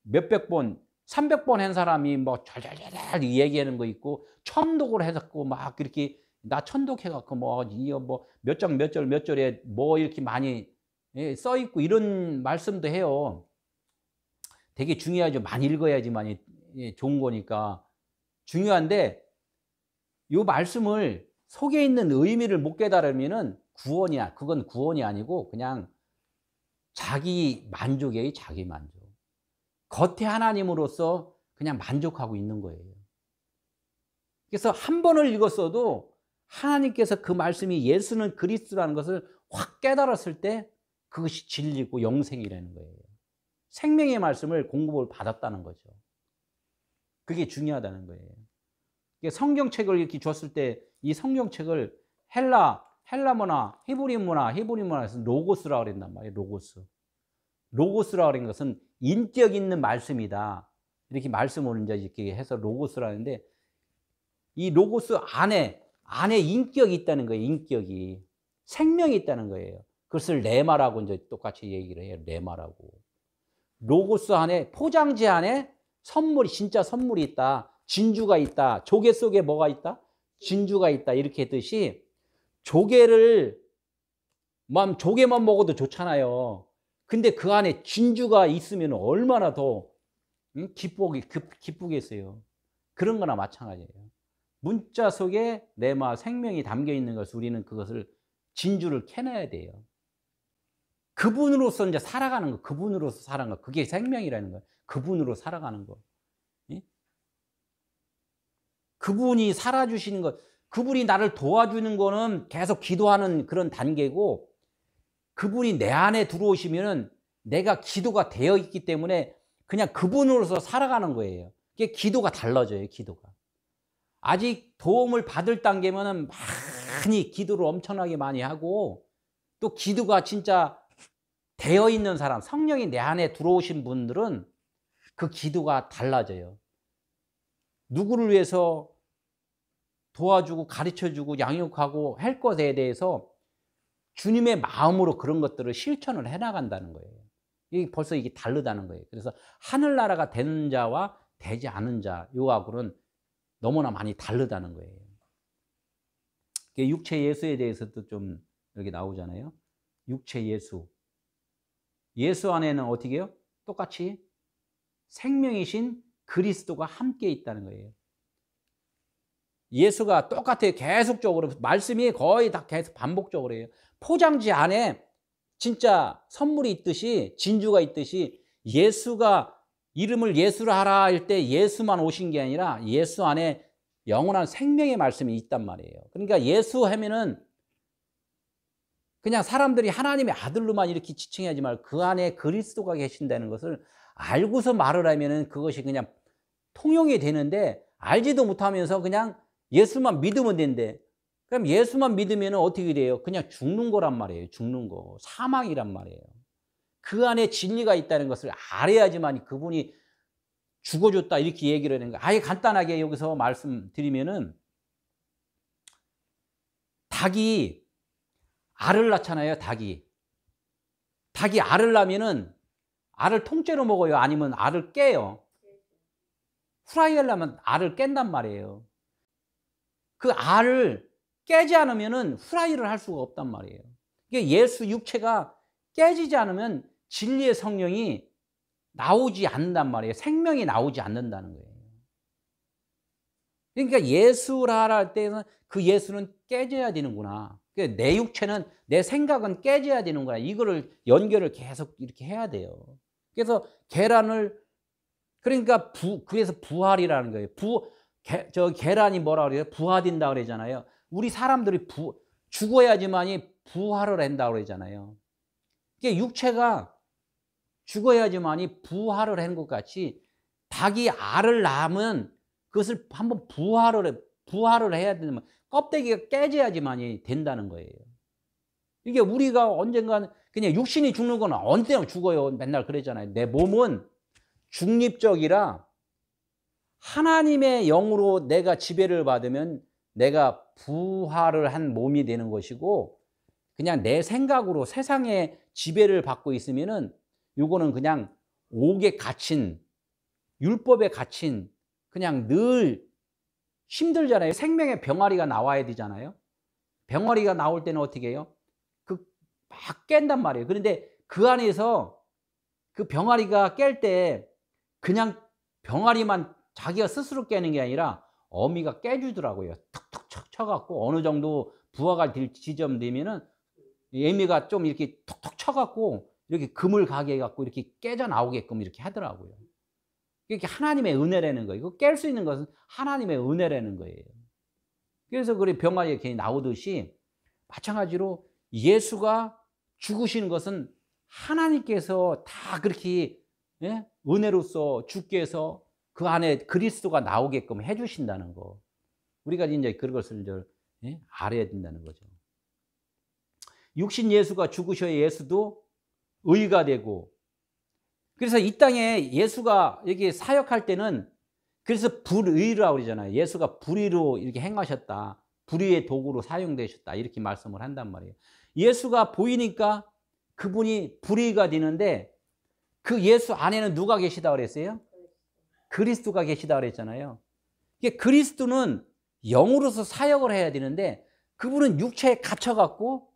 S1: 몇백 번, 300번 한 사람이 절절절 얘기하는 거 있고 천독을 해갖고 막 이렇게 나 천독해갖고 몇 장 몇 절에 이렇게 많이 써 있고 이런 말씀도 해요. 되게 중요하죠. 많이 읽어야지만 좋은 거니까 중요한데 이 말씀을 속에 있는 의미를 못 깨달으면은 그건 구원이 아니고 그냥 자기 만족이에요. 자기 만족. 겉에 하나님으로서 그냥 만족하고 있는 거예요. 그래서 한 번을 읽었어도 하나님께서 그 말씀이 예수는 그리스도라는 것을 확 깨달았을 때 그것이 진리고 영생이라는 거예요. 생명의 말씀을 공급을 받았다는 거죠. 그게 중요하다는 거예요. 성경책을 이렇게 줬을 때 이 성경책을 헬라 문화, 히브리 문화에서 로고스라고 그랬단 말이에요. 로고스라고 그런 것은 인격 있는 말씀이다. 이렇게 말씀을 이제 이렇게 해서 로고스라는데, 이 로고스 안에 인격이 있다는 거예요. 인격이. 생명이 있다는 거예요. 그것을 레마라고 이제 똑같이 얘기를 해요. 레마라고. 로고스 안에, 포장지 안에 선물이, 진짜 선물이 있다. 진주가 있다. 조개 속에 뭐가 있다? 진주가 있다. 이렇게 했듯이 조개만 먹어도 좋잖아요. 근데 그 안에 진주가 있으면 얼마나 더 기쁘겠어요. 그런 거나 마찬가지예요. 문자 속에 레마, 생명이 담겨 있는 것을 우리는 그것을 진주를 캐내야 돼요. 그분으로서 이제 살아가는 거, 그분으로서 살아가는 거, 그게 생명이라는 거예요. 그분으로 살아가는 거. 예? 그분이 살아주시는 것, 그분이 나를 도와주는 거는 계속 기도하는 그런 단계고, 그분이 내 안에 들어오시면은 내가 기도가 되어 있기 때문에 그냥 그분으로서 살아가는 거예요. 이게 기도가 달라져요, 기도가. 아직 도움을 받을 단계면은 많이 기도를 엄청나게 많이 하고, 또 기도가 진짜 되어 있는 사람, 성령이 내 안에 들어오신 분들은 그 기도가 달라져요. 누구를 위해서 도와주고 가르쳐주고 양육하고 할 것에 대해서 주님의 마음으로 그런 것들을 실천을 해나간다는 거예요. 이게 벌써 이게 다르다는 거예요. 그래서 하늘나라가 되는 자와 되지 않은 자, 요하고는 너무나 많이 다르다는 거예요. 육체 예수에 대해서도 좀 여기 나오잖아요. 육체 예수. 예수 안에는 어떻게 해요? 똑같이 생명이신 그리스도가 함께 있다는 거예요. 예수가 똑같아요. 계속적으로 말씀이 거의 다 계속 반복적으로 해요. 포장지 안에 진짜 선물이 있듯이, 진주가 있듯이, 예수가 이름을 예수라 하라 할 때 예수만 오신 게 아니라 예수 안에 영원한 생명의 말씀이 있단 말이에요. 그러니까 예수 하면은 그냥 사람들이 하나님의 아들로만 이렇게 지칭하지 말고 그 안에 그리스도가 계신다는 것을 알고서 말을 하면은 그것이 그냥 통용이 되는데, 알지도 못하면서 그냥 예수만 믿으면 된대. 그럼 예수만 믿으면 어떻게 돼요? 그냥 죽는 거란 말이에요. 죽는 거. 사망이란 말이에요. 그 안에 진리가 있다는 것을 알아야지만 그분이 죽어줬다 이렇게 얘기를 하는 거예요. 아예 간단하게 여기서 말씀드리면은, 닭이 알을 낳잖아요. 닭이 알을 낳으면은 알을 통째로 먹어요? 아니면 알을 깨요? 후라이 하려면 알을 깬단 말이에요. 그 알을 깨지 않으면은 후라이를 할 수가 없단 말이에요. 이게 예수 육체가 깨지지 않으면 진리의 성령이 나오지 않는단 말이에요. 생명이 나오지 않는다는 거예요. 그러니까 예수라 할 때는 그 예수는 깨져야 되는구나. 내 육체는, 내 생각은 깨져야 되는구나. 이거를 연결을 계속 이렇게 해야 돼요. 그래서 계란을, 그러니까 그래서 부활이라는 거예요. 계란이 뭐라 그래요? 부화된다 그러잖아요. 우리 사람들이 죽어야지만이 부활을 한다고 그러잖아요. 이게 육체가 죽어야지만이 부활을 한 것 같이, 닭이 알을 낳으면 그것을 한번 부활을 해야 되면 껍데기가 깨져야지만이 된다는 거예요. 이게 우리가 언젠가는 그냥 육신이 죽는 건 언제나 죽어요. 맨날 그러잖아요. 내 몸은 중립적이라 하나님의 영으로 내가 지배를 받으면 내가 부활을 한 몸이 되는 것이고, 그냥 내 생각으로 세상의 지배를 받고 있으면은 요거는 그냥 옥에 갇힌, 율법에 갇힌, 그냥 늘 힘들잖아요. 생명의 병아리가 나와야 되잖아요. 병아리가 나올 때는 어떻게 해요? 막 깬단 말이에요. 그런데 그 안에서 그 병아리가 깰 때 그냥 병아리만 자기가 스스로 깨는 게 아니라 어미가 깨주더라고요. 툭툭 쳐갖고 어느 정도 부화가 될 지점 되면은 어미가 좀 이렇게 툭툭 쳐갖고 이렇게 금을 가게 해갖고 이렇게 깨져 나오게끔 이렇게 하더라고요. 이게 하나님의 은혜라는 거예요. 이거 깰 수 있는 것은 하나님의 은혜라는 거예요. 그래서 그래 병아리가 이렇게 나오듯이 마찬가지로 예수가 죽으시는 것은 하나님께서 다 그렇게, 예? 은혜로서 주께 해서 그 안에 그리스도가 나오게끔 해주신다는 거. 우리가 이제 그것을 이제, 예? 알아야 된다는 거죠. 육신 예수가 죽으셔야 예수도 의가 되고, 그래서 이 땅에 예수가 여기 사역할 때는 그래서 불의라고 그러잖아요. 예수가 불의로 이렇게 행하셨다. 불의의 도구로 사용되셨다. 이렇게 말씀을 한단 말이에요. 예수가 보이니까 그분이 불의가 되는데 그 예수 안에는 누가 계시다 그랬어요? 그리스도가 계시다 그랬잖아요. 이게 그리스도는 영으로서 사역을 해야 되는데 그분은 육체에 갇혀갖고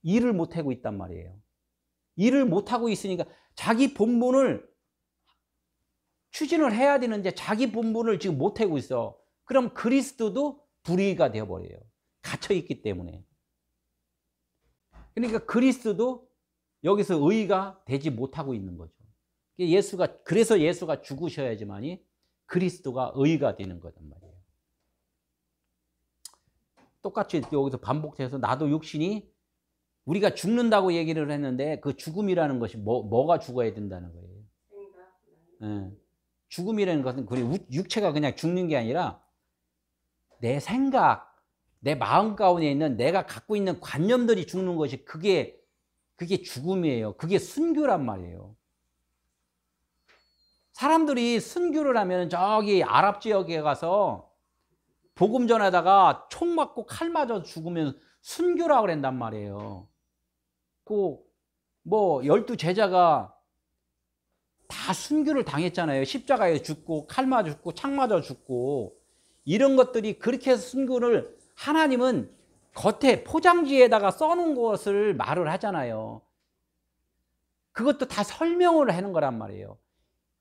S1: 일을 못하고 있단 말이에요. 일을 못하고 있으니까 자기 본분을 추진을 해야 되는데 자기 본분을 지금 못하고 있어. 그럼 그리스도도 불의가 되어버려요. 갇혀있기 때문에. 그러니까 그리스도도 여기서 의가 되지 못하고 있는 거죠. 그래서 예수가 죽으셔야지만이 그리스도가 의가 되는 거단 말이에요. 똑같이 여기서 반복해서 나도 육신이 우리가 죽는다고 얘기를 했는데 그 죽음이라는 것이 뭐가 죽어야 된다는 거예요. 네. 죽음이라는 것은 육체가 그냥 죽는 게 아니라 내 생각, 내 마음 가운데 있는 내가 갖고 있는 관념들이 죽는 것이 그게 죽음이에요. 그게 순교란 말이에요. 사람들이 순교를 하면 저기 아랍 지역에 가서 복음 전하다가 총 맞고 칼 맞아 죽으면 순교라고 그런단 말이에요. 뭐 12 제자가 다 순교를 당했잖아요. 십자가에 죽고 칼 맞아 죽고 창 맞아 죽고 이런 것들이 그렇게 해서 순교를 하나님은 겉에 포장지에다가 써놓은 것을 말을 하잖아요. 그것도 다 설명을 하는 거란 말이에요.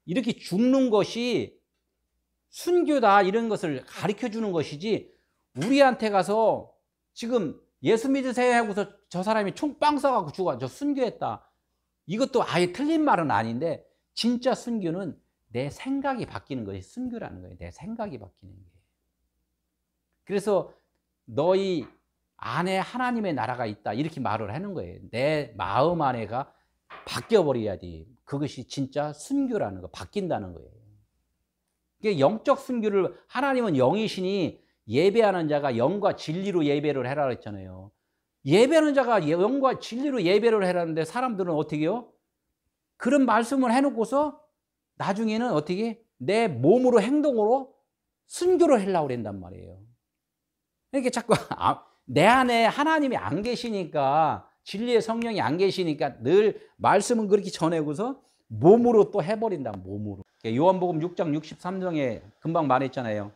S1: 이렇게 죽는 것이 순교다 이런 것을 가르쳐 주는 것이지 우리한테 가서 지금 예수 믿으세요 하고서 저 사람이 총 빵 쏴갖고 죽어 저 순교했다. 이것도 아예 틀린 말은 아닌데 진짜 순교는 내 생각이 바뀌는 것이 순교라는 거예요. 내 생각이 바뀌는 게. 그래서 너희 안에 하나님의 나라가 있다 이렇게 말을 하는 거예요. 내 마음 안에가 바뀌어버려야 돼. 그것이 진짜 순교라는 거, 바뀐다는 거예요. 이게 영적 순교를 하나님은 영이시니 예배하는 자가 영과 진리로 예배를 해라 그랬잖아요. 예배하는 자가 영과 진리로 예배를 해라는데 사람들은 어떻게 해요? 그런 말씀을 해놓고서 나중에는 어떻게 내 몸으로 행동으로 순교를 하려고 그런단 말이에요. 이렇게 자꾸 내 안에 하나님이 안 계시니까 진리의 성령이 안 계시니까 늘 말씀은 그렇게 전하고서 몸으로 또 해버린다. 몸으로. 요한복음 6장 63장에 금방 말했잖아요.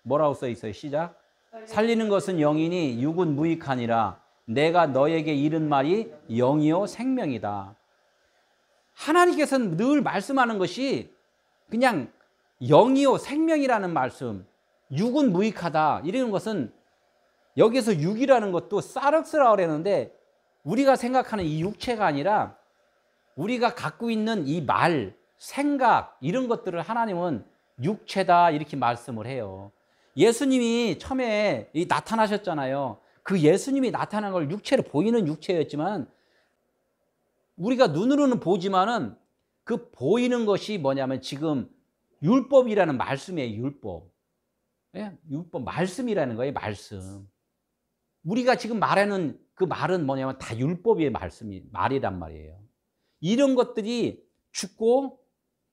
S1: 뭐라고 써 있어요? 시작. 살리는 것은 영이니 육은 무익하니라. 내가 너에게 이른 말이 영이요 생명이다. 하나님께서는 늘 말씀하는 것이 그냥 영이요 생명이라는 말씀, 육은 무익하다 이런 것은 여기서 육이라는 것도 사륵스라고 그러는데 우리가 생각하는 이 육체가 아니라 우리가 갖고 있는 이 말, 생각 이런 것들을 하나님은 육체다 이렇게 말씀을 해요. 예수님이 처음에 나타나셨잖아요. 그 예수님이 나타난 걸 육체로 보이는 육체였지만 우리가 눈으로는 보지만은 그 보이는 것이 뭐냐면 지금 율법이라는 말씀이에요. 율법. 예? 율법 말씀이라는 거예요. 말씀. 우리가 지금 말하는 그 말은 뭐냐면 다 율법의 말이란 말이에요. 이런 것들이 죽고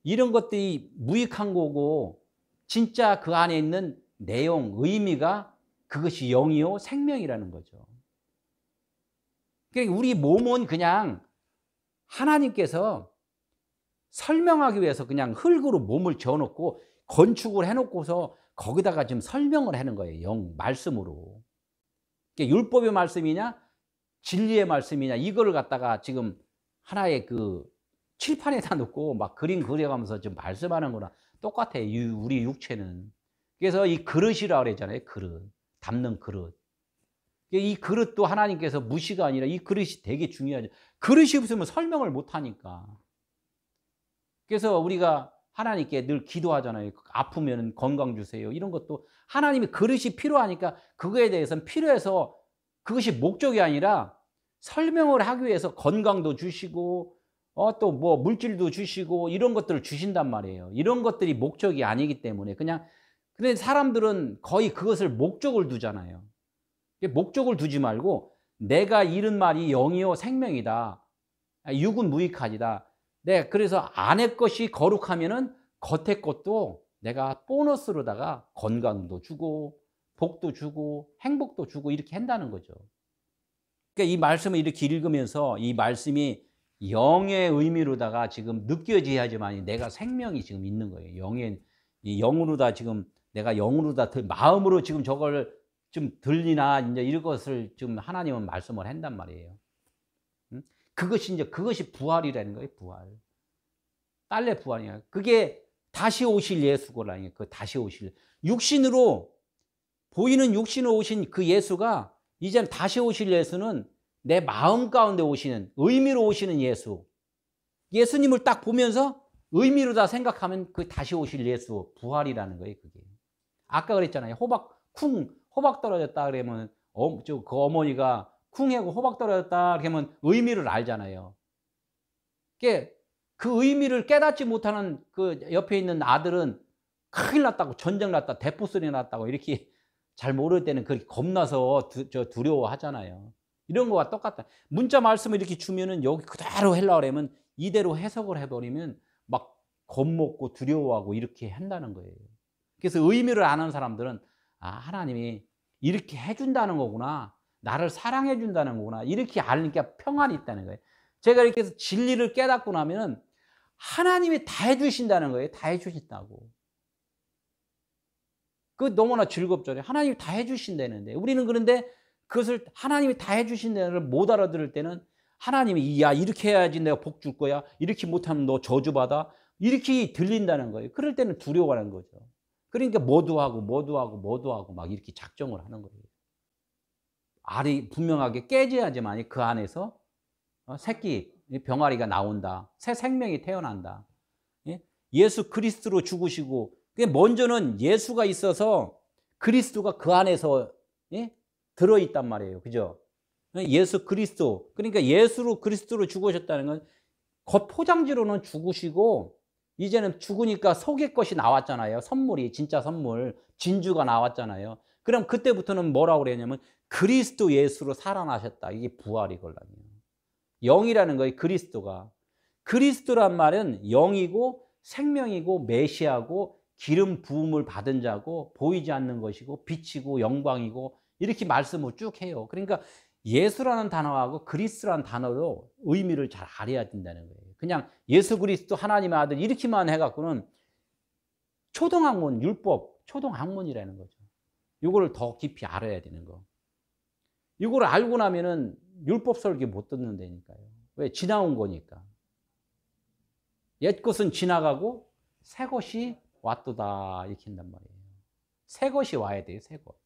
S1: 이런 것들이 무익한 거고 진짜 그 안에 있는 내용, 의미가 그것이 영이요 생명이라는 거죠. 그러니까 우리 몸은 그냥 하나님께서 설명하기 위해서 그냥 흙으로 몸을 지어놓고 건축을 해놓고서 거기다가 지금 설명을 하는 거예요. 말씀으로. 그러니까 율법의 말씀이냐 진리의 말씀이냐 이거를 갖다가 지금 하나의 그 칠판에다 놓고 막 그림 그려가면서 지금 말씀하는 거랑 똑같아요. 우리 육체는. 그래서 이 그릇이라고 그러잖아요. 그릇. 담는 그릇. 이 그릇도 하나님께서 무시가 아니라 이 그릇이 되게 중요하죠. 그릇이 없으면 설명을 못 하니까. 그래서 우리가 하나님께 늘 기도하잖아요. 아프면 건강 주세요. 이런 것도 하나님이 그릇이 필요하니까 그거에 대해서는 필요해서 그것이 목적이 아니라 설명을 하기 위해서 건강도 주시고 또 뭐 물질도 주시고 이런 것들을 주신단 말이에요. 이런 것들이 목적이 아니기 때문에 근데 사람들은 거의 그것을 목적을 두잖아요. 목적을 두지 말고 내가 이른 말이 영이요 생명이다. 육은 무익하니라. 네, 그래서 안의 것이 거룩하면은 겉의 것도 내가 보너스로다가 건강도 주고 복도 주고 행복도 주고 이렇게 한다는 거죠. 그러니까 이 말씀을 이렇게 읽으면서 이 말씀이 영의 의미로다가 지금 느껴져야지만 내가 생명이 지금 있는 거예요. 영의 이 영으로다 지금 내가 영으로다 마음으로 지금 저걸 좀 들리나 이제 이것을 지금 하나님은 말씀을 한단 말이에요. 응? 그것이 부활이라는 거예요. 부활. 딸의 부활이야. 그게 다시 오실 예수고라니. 그 다시 오실 육신으로 보이는 육신으로 오신 그 예수가 이제는 다시 오실 예수는 내 마음 가운데 오시는 의미로 오시는 예수. 예수님을 딱 보면서 의미로 다 생각하면 그 다시 오실 예수 부활이라는 거예요. 그게. 아까 그랬잖아요. 호박 떨어졌다 그러면 그 어머니가 쿵하고 호박 떨어졌다 그러면 의미를 알잖아요. 그 의미를 깨닫지 못하는 그 옆에 있는 아들은 큰일 났다고 전쟁 났다 대포 소리 났다고 이렇게 잘 모를 때는 그렇게 겁나서 두려워하잖아요. 이런 거와 똑같다. 문자 말씀을 이렇게 주면은 여기 그대로 하려고 그러면 이대로 해석을 해버리면 막 겁먹고 두려워하고 이렇게 한다는 거예요. 그래서 의미를 아는 사람들은 아, 하나님이 이렇게 해준다는 거구나. 나를 사랑해 준다는 거구나. 이렇게 알니까 평안이 있다는 거예요. 제가 이렇게 해서 진리를 깨닫고 나면은 하나님이 다 해주신다는 거예요. 다 해주신다고. 그 너무나 즐겁죠. 하나님이 다 해주신다는데 우리는 그런데 그것을 하나님이 다 해주신다는 걸 못 알아들을 때는 하나님이 야 이렇게 해야지 내가 복 줄 거야. 이렇게 못하면 너 저주받아. 이렇게 들린다는 거예요. 그럴 때는 두려워하는 거죠. 그러니까 뭐도 하고 막 이렇게 작정을 하는 거예요. 알이 분명하게 깨져야지만 그 안에서 새끼 병아리가 나온다. 새 생명이 태어난다. 예수 그리스도로 죽으시고 먼저는 예수가 있어서 그리스도가 그 안에서 들어있단 말이에요. 그죠? 예수 그리스도. 그러니까 예수로 그리스도로 죽으셨다는 건 겉 포장지로는 죽으시고 이제는 죽으니까 속의 것이 나왔잖아요. 선물이 진짜 선물 진주가 나왔잖아요. 그럼 그때부터는 뭐라고 그랬냐면 그리스도 예수로 살아나셨다. 이게 부활이걸라요. 영이라는 거예요. 그리스도가. 그리스도란 말은 영이고 생명이고 메시아고 기름 부음을 받은 자고 보이지 않는 것이고 빛이고 영광이고 이렇게 말씀을 쭉 해요. 그러니까 예수라는 단어하고 그리스도라는 단어도 의미를 잘 알아야 된다는 거예요. 그냥 예수 그리스도 하나님의 아들 이렇게만 해갖고는 초등학문 율법 초등학문이라는 거죠. 이거를 더 깊이 알아야 되는 거. 이걸 알고 나면은 율법 설교 못 듣는다니까요. 왜? 지나온 거니까. 옛 것은 지나가고 새 것이 왔도다 이렇게 한단 말이에요. 새 것이 와야 돼요. 새 것.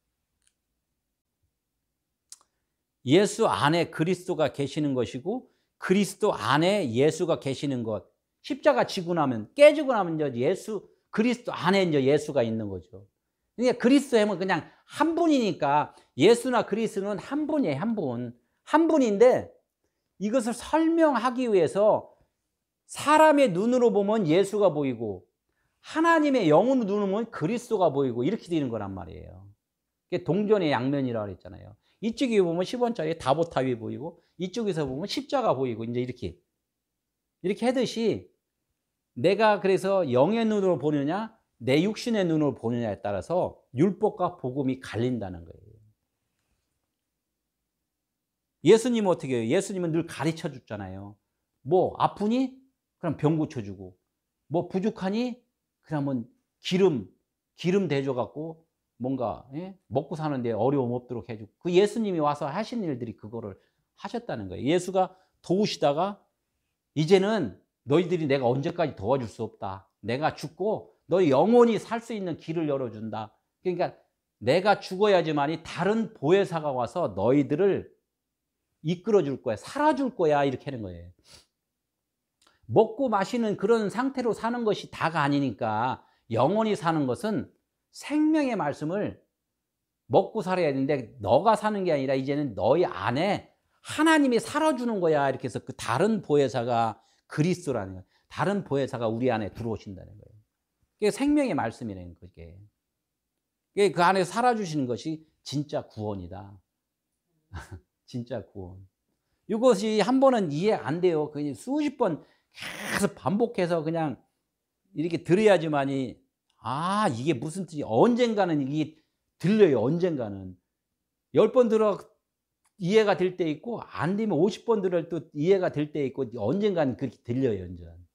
S1: 예수 안에 그리스도가 계시는 것이고 그리스도 안에 예수가 계시는 것. 십자가 지고 나면 깨지고 나면 이제 예수 그리스도 안에 이제 예수가 있는 거죠. 그러니까 그리스도 하면 그냥 한 분이니까 예수나 그리스도는 한 분이에요. 한 분. 한 분인데 이것을 설명하기 위해서 사람의 눈으로 보면 예수가 보이고 하나님의 영으로 눈으로 보면 그리스도가 보이고 이렇게 되는 거란 말이에요. 그게 동전의 양면이라고 그랬잖아요. 이쪽에 보면 10원짜리 다보탑이 보이고 이쪽에서 보면 십자가 보이고 이제 이렇게 하듯이 내가 그래서 영의 눈으로 보느냐 내 육신의 눈으로 보느냐에 따라서 율법과 복음이 갈린다는 거예요. 예수님은 어떻게 해요? 예수님은 늘 가르쳐 줬잖아요. 뭐 아프니? 그럼 병 고쳐주고 뭐 부족하니? 그러면 기름 대줘갖고 뭔가 먹고 사는데 어려움 없도록 해주고 그 예수님이 와서 하신 일들이 그거를 하셨다는 거예요. 예수가 도우시다가 이제는 너희들이 내가 언제까지 도와줄 수 없다. 내가 죽고 너희 영원히 살 수 있는 길을 열어준다. 그러니까 내가 죽어야지만이 다른 보혜사가 와서 너희들을 이끌어줄 거야. 살아줄 거야. 이렇게 하는 거예요. 먹고 마시는 그런 상태로 사는 것이 다가 아니니까 영원히 사는 것은 생명의 말씀을 먹고 살아야 되는데 너가 사는 게 아니라 이제는 너희 안에 하나님이 살아주는 거야. 이렇게 해서 그 다른 보혜사가 그리스도라는 거예요. 다른 보혜사가 우리 안에 들어오신다는 거예요. 그게 생명의 말씀이라는 거죠. 그 안에 살아주시는 것이 진짜 구원이다. 진짜 구원. 이것이 한 번은 이해 안 돼요. 수십 번 계속 반복해서 그냥 이렇게 들어야지만이 이게 무슨 뜻이 언젠가는 이게 들려요. 언젠가는 10번 들어 이해가 될 때 있고 안 되면 50번 들을 또 이해가 될 때 있고 언젠가는 그렇게 들려요. 완전.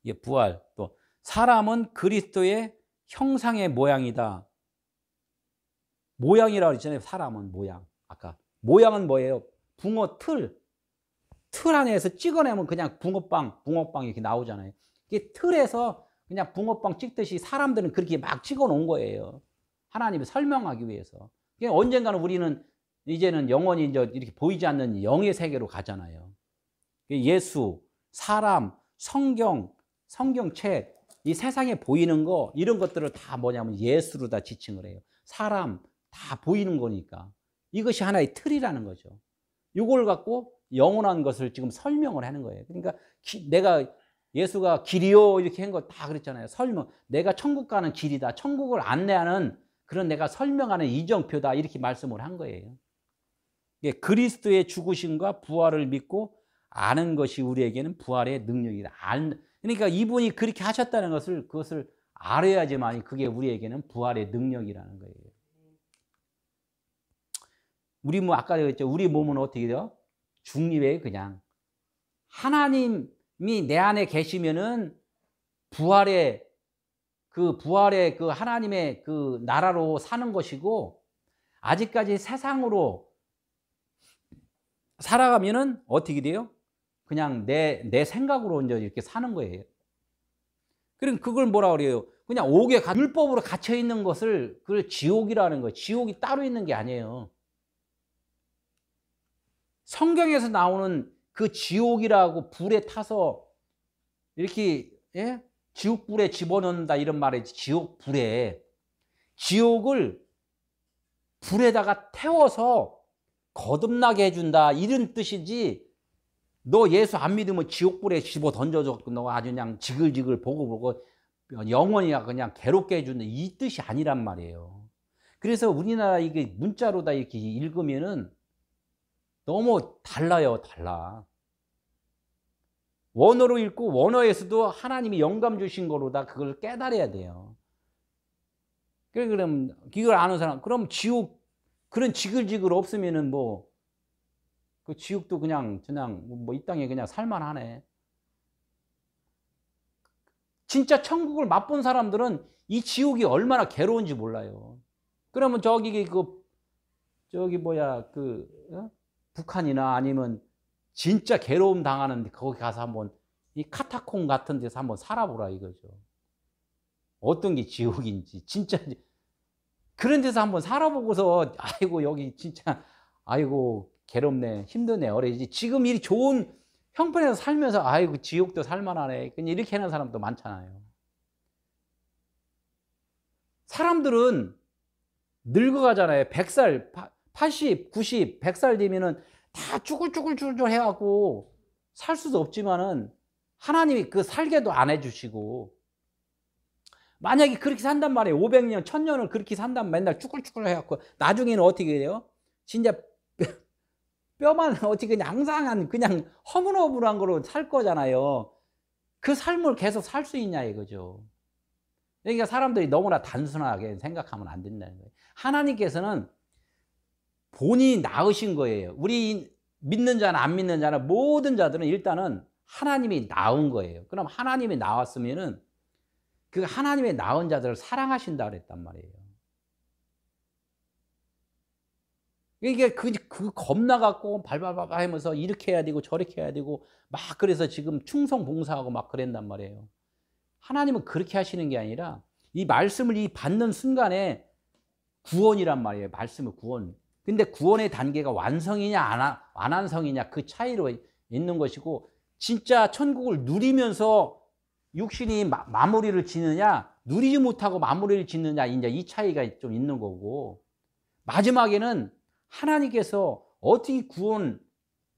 S1: 이게 부활. 또 사람은 그리스도의 형상의 모양이다. 모양이라고 했잖아요. 사람은 모양. 아까 모양은 뭐예요? 붕어 틀 안에서 찍어내면 그냥 붕어빵 이렇게 나오잖아요. 이게 틀에서 그냥 붕어빵 찍듯이 사람들은 그렇게 막 찍어 놓은 거예요. 하나님이 설명하기 위해서. 언젠가는 우리는 이제는 영원히 이제 이렇게 보이지 않는 영의 세계로 가잖아요. 예수, 사람, 성경책, 이 세상에 보이는 거, 이런 것들을 다 뭐냐면 예수로 다 지칭을 해요. 사람, 다 보이는 거니까. 이것이 하나의 틀이라는 거죠. 이걸 갖고 영원한 것을 지금 설명을 하는 거예요. 그러니까 내가 예수가 길이요 이렇게 한 거 다 그랬잖아요. 설명. 내가 천국 가는 길이다. 천국을 안내하는 그런 내가 설명하는 이정표다. 이렇게 말씀을 한 거예요. 그리스도의 죽으심과 부활을 믿고 아는 것이 우리에게는 부활의 능력이다. 그러니까 이분이 그렇게 하셨다는 것을 그것을 알아야지만 그게 우리에게는 부활의 능력이라는 거예요. 우리 아까 그랬죠. 우리 몸은 어떻게 돼요? 중립이에요. 그냥 하나님이 내 안에 계시면은 부활의 그 하나님의 그 나라로 사는 것이고, 아직까지 세상으로 살아가면은 어떻게 돼요? 그냥 내 생각으로 이제 이렇게 사는 거예요. 그럼 그걸 뭐라 그래요? 그냥 율법으로 갇혀 있는 것을 그걸 지옥이라는 거예요. 지옥이 따로 있는 게 아니에요. 성경에서 나오는 그 지옥이라고 불에 타서 이렇게 지옥불에 집어넣는다 이런 말이지. 지옥을 불에다가 태워서 거듭나게 해준다 이런 뜻이지, 너 예수 안 믿으면 지옥불에 집어 던져줬고 너 아주 그냥 지글지글 보고 영원히 그냥 괴롭게 해준다 이 뜻이 아니란 말이에요. 그래서 우리나라 이게 문자로 다 이렇게 읽으면은 너무 달라요. 달라. 원어로 읽고 원어에서도 하나님이 영감 주신 거로다 그걸 깨달아야 돼요. 그럼 이걸 아는 사람, 그럼 지옥 그런 지글지글 없으면은 그 지옥도 그냥 이 땅에 그냥 살만하네. 진짜 천국을 맛본 사람들은 이 지옥이 얼마나 괴로운지 몰라요. 그러면 북한이나 아니면 진짜 괴로움 당하는데 거기 가서 한번 이 카타콤 같은 데서 한번 살아보라 이거죠. 어떤 게 지옥인지 진짜 그런 데서 한번 살아보고서 아이고 여기 진짜 아이고 괴롭네 힘드네 어려지 지금 이 좋은 형편에서 살면서 아이고 지옥도 살만하네 그냥 이렇게 하는 사람도 많잖아요. 사람들은 늙어가잖아요. 100살 80, 90, 100살 되면은 다 쭈글쭈글 해갖고 살 수도 없지만은 하나님이 그 살게도 안 해주시고, 만약에 그렇게 산단 말이에요. 500년, 1000년을 그렇게 산다면 맨날 쭈글쭈글 해갖고 나중에는 어떻게 돼요? 진짜 뼈만 어떻게 그냥 앙상한 그냥 허물허물한 거로 살 거잖아요. 그 삶을 계속 살 수 있냐 이거죠. 그러니까 사람들이 너무나 단순하게 생각하면 안 된다는 거예요. 하나님께서는 본인이 낳으신 거예요. 우리 믿는 자나 안 믿는 자나 모든 자들은 일단은 하나님이 낳은 거예요. 그럼 하나님이 낳았으면은 그 하나님의 낳은 자들을 사랑하신다 그랬단 말이에요. 이게 그 겁나갖고 발발발 하면서 이렇게 해야 되고 저렇게 해야 되고 막 그래서 지금 충성 봉사하고 막 그랬단 말이에요. 하나님은 그렇게 하시는 게 아니라 이 말씀을 받는 순간에 구원이란 말이에요. 말씀의 구원. 근데 구원의 단계가 완성이냐 안완성이냐 그 차이로 있는 것이고, 진짜 천국을 누리면서 육신이 마무리를 짓느냐 누리지 못하고 마무리를 짓느냐 이제 이 차이가 좀 있는 거고, 마지막에는 하나님께서 어떻게 구원을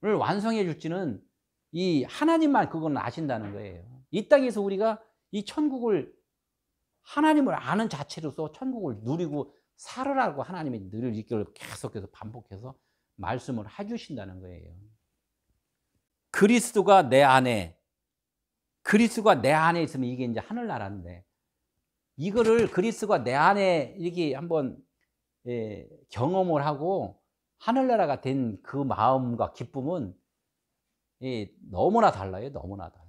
S1: 완성해 줄지는 이 하나님만 그건 아신다는 거예요. 이 땅에서 우리가 이 천국을 하나님을 아는 자체로서 천국을 누리고 살으라고 하나님이 늘 이걸 계속해서 반복해서 말씀을 해주신다는 거예요. 그리스도가 내 안에, 그리스도가 내 안에 있으면 이게 이제 하늘나라인데, 이거를 그리스도가 내 안에 이렇게 한번 경험을 하고 하늘나라가 된 그 마음과 기쁨은 너무나 달라요. 너무나 달라.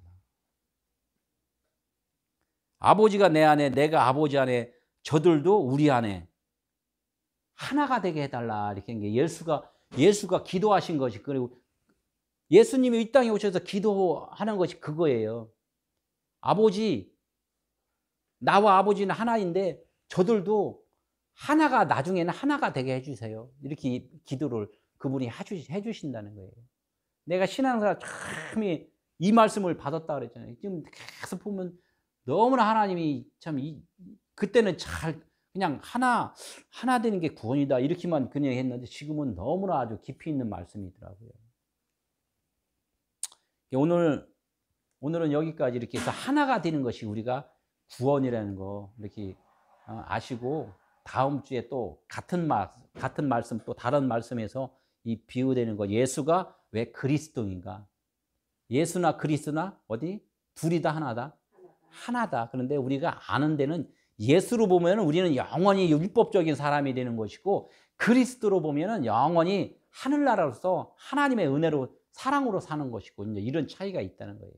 S1: 아버지가 내 안에, 내가 아버지 안에, 저들도 우리 안에 하나가 되게 해달라. 이렇게 한 게 예수가 기도하신 것이, 그리고 예수님이 이 땅에 오셔서 기도하는 것이 그거예요. 아버지, 나와 아버지는 하나인데 저들도 하나가, 나중에는 하나가 되게 해주세요. 이렇게 기도를 그분이 해주신다는 거예요. 내가 신앙생활 참 이 말씀을 받았다 그랬잖아요. 지금 계속 보면 너무나 하나님이 참 그때는 잘 그냥 하나 되는 게 구원이다 이렇게만 그냥 했는데, 지금은 너무나 아주 깊이 있는 말씀이더라고요. 오늘은 여기까지 이렇게 해서 하나가 되는 것이 우리가 구원이라는 거 이렇게 아시고, 다음 주에 또 같은 말씀, 또 다른 말씀에서 이 비유되는 거, 예수가 왜 그리스도인가? 예수나 그리스도나 어디? 둘이 다 하나다? 하나다. 그런데 우리가 아는 데는, 예수로 보면 우리는 영원히 율법적인 사람이 되는 것이고, 그리스도로 보면 영원히 하늘나라로서 하나님의 은혜로, 사랑으로 사는 것이고, 이제 이런 차이가 있다는 거예요.